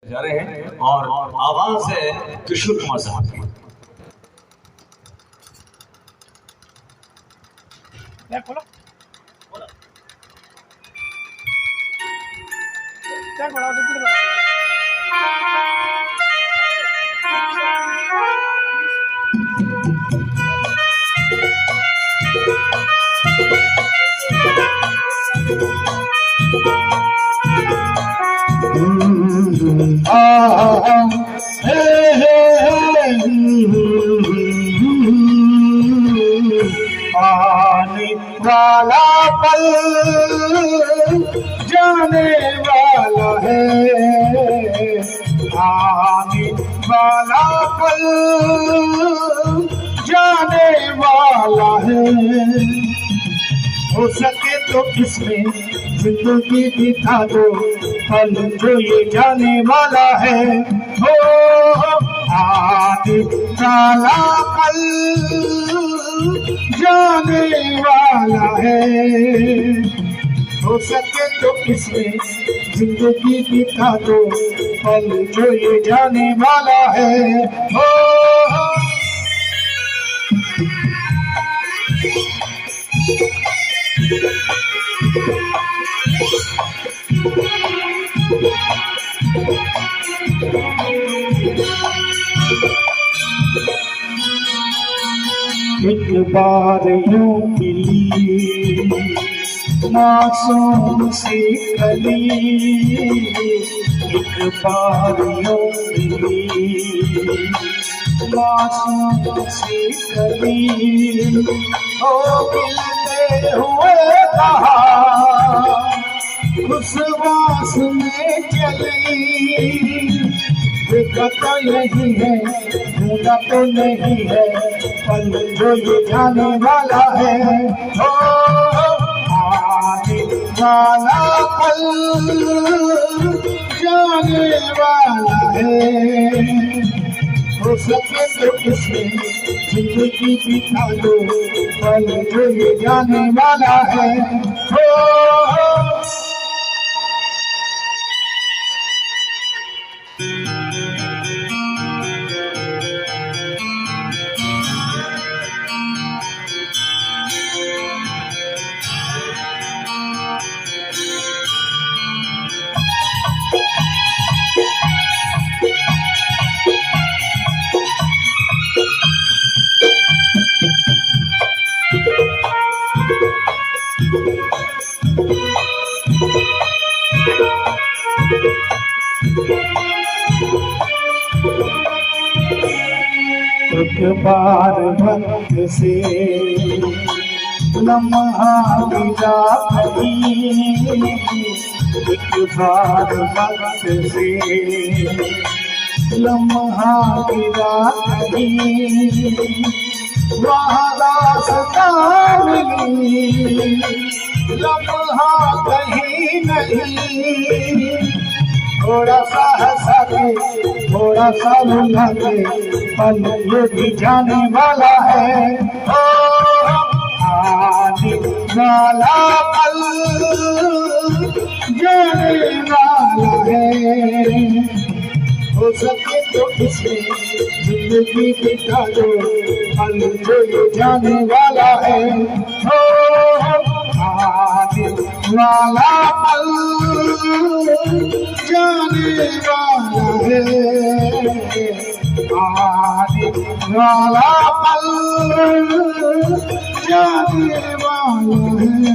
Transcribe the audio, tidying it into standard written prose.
जा रहे हैं और आवाज है किशोर कुमार साहब की। आने वाला पल जाने वाला है, आने वाला पल जाने वाला है। हो सके तो इसमें जिंदगी बिता दो, पल जो ये जाने वाला है। हो आने वाला पल जाने वाला है। हो सके तो इसमें जिंदगी बिता दो, पल जो ये जाने वाला है। हो एक बार यूं मिली मासूम सी कली, एक बार यूं मिली मासूम सी कली। ओ मिलते हुए कहा उस वास में चली, देखा तो नहीं है ढूंढा तो नहीं है, पल जो ये जाने वाला है। ओ आने वाला पल जाने वाला है। हो सके तो इसमें जिंदगी बिता दो, पल जो ये जाने वाला है। हो एक बार भक्त से लम्हा मिला कहीं, एक बार भक्त से लम्हा मिला कहीं, वहाँ रास्ता मिली लम्हा कहीं नहीं। थोड़ा सा हंसा के थोड़ा सा रुला के, पल ये भी जाने वाला है। ओ आने वाला पल जाने वाला है। हो सके तो इसमें जिंदगी बिता दो, पल जो ये जाने वाला है। हो आने वाला पल जाने वाला है, आने वाला पल जाने वाला है।